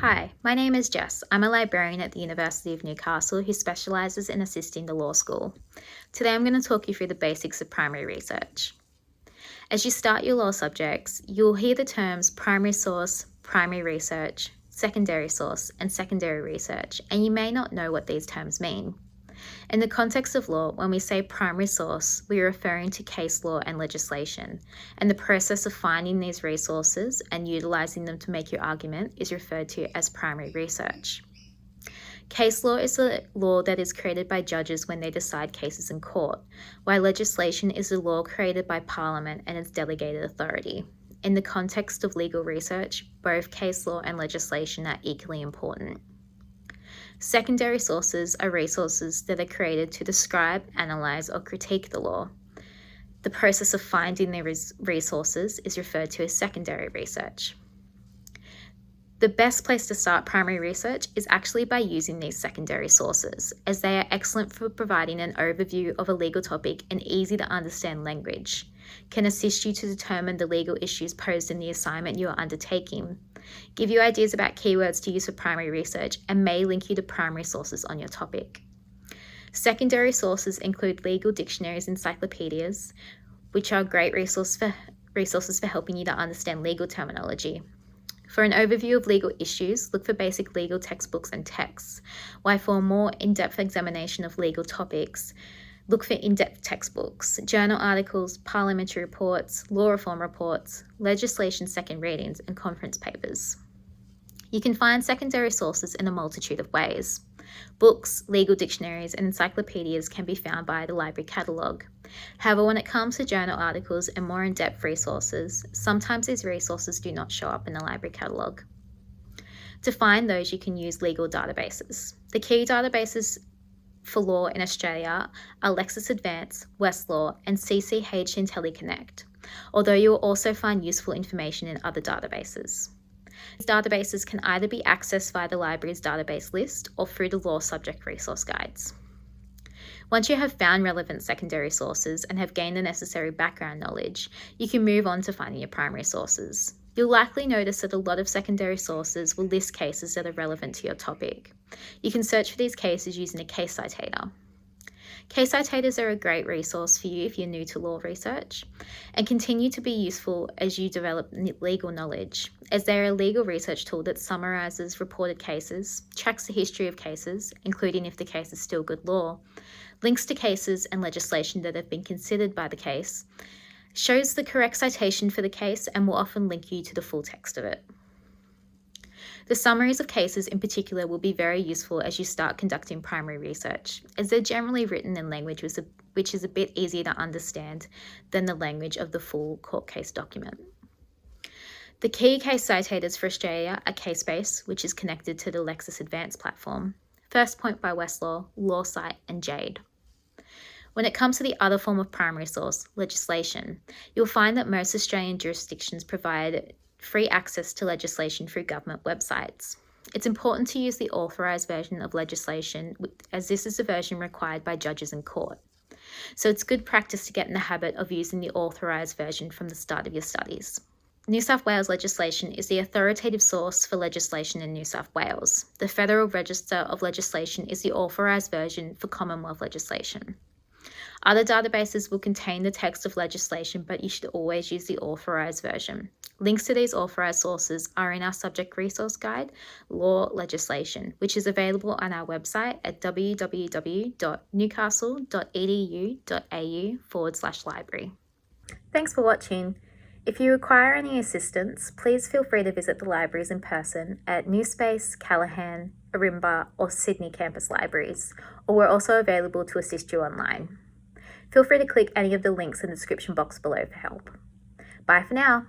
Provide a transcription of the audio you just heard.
Hi, my name is Jess. I'm a librarian at the University of Newcastle who specialises in assisting the law school. Today I'm going to talk you through the basics of primary research. As you start your law subjects, you'll hear the terms primary source, primary research, secondary source, and secondary research, and you may not know what these terms mean. In the context of law, when we say primary source, we are referring to case law and legislation, and the process of finding these resources and utilising them to make your argument is referred to as primary research. Case law is the law that is created by judges when they decide cases in court, while legislation is the law created by Parliament and its delegated authority. In the context of legal research, both case law and legislation are equally important. Secondary sources are resources that are created to describe, analyse, or critique the law. The process of finding the resources is referred to as secondary research. The best place to start primary research is actually by using these secondary sources, as they are excellent for providing an overview of a legal topic in easy to understand language, can assist you to determine the legal issues posed in the assignment you are undertaking, give you ideas about keywords to use for primary research, and may link you to primary sources on your topic. Secondary sources include legal dictionaries, encyclopedias, which are great resources for helping you to understand legal terminology. For an overview of legal issues, look for basic legal textbooks and texts, while for a more in-depth examination of legal topics, look for in-depth textbooks, journal articles, parliamentary reports, law reform reports, legislation second readings, and conference papers. You can find secondary sources in a multitude of ways. Books, legal dictionaries, and encyclopedias can be found via the library catalogue. However, when it comes to journal articles and more in-depth resources, sometimes these resources do not show up in the library catalogue. To find those, you can use legal databases. The key databases for law in Australia are Lexis Advance, Westlaw, and CCH IntelliConnect, although you will also find useful information in other databases. These databases can either be accessed via the library's database list or through the law subject resource guides. Once you have found relevant secondary sources and have gained the necessary background knowledge, you can move on to finding your primary sources. You'll likely notice that a lot of secondary sources will list cases that are relevant to your topic. You can search for these cases using a case citator. Case citators are a great resource for you if you're new to law research, and continue to be useful as you develop legal knowledge, as they are a legal research tool that summarises reported cases, tracks the history of cases, including if the case is still good law, links to cases and legislation that have been considered by the case, shows the correct citation for the case, and will often link you to the full text of it. The summaries of cases in particular will be very useful as you start conducting primary research, as they're generally written in language which is a bit easier to understand than the language of the full court case document. The key case citators for Australia are Casebase, which is connected to the Lexis Advance platform, First Point by Westlaw, LawSite, and Jade. When it comes to the other form of primary source, legislation, you'll find that most Australian jurisdictions provide free access to legislation through government websites. It's important to use the authorised version of legislation, as this is the version required by judges in court. So it's good practice to get in the habit of using the authorised version from the start of your studies. New South Wales legislation is the authoritative source for legislation in New South Wales. The Federal Register of Legislation is the authorised version for Commonwealth legislation. Other databases will contain the text of legislation, but you should always use the authorised version. Links to these authorised sources are in our subject resource guide, Law Legislation, which is available on our website at www.newcastle.edu.au/library. Thanks for watching. If you require any assistance, please feel free to visit the libraries in person at Newspace, Callaghan, Ourimbah, or Sydney campus libraries, or we're also available to assist you online. Feel free to click any of the links in the description box below for help. Bye for now.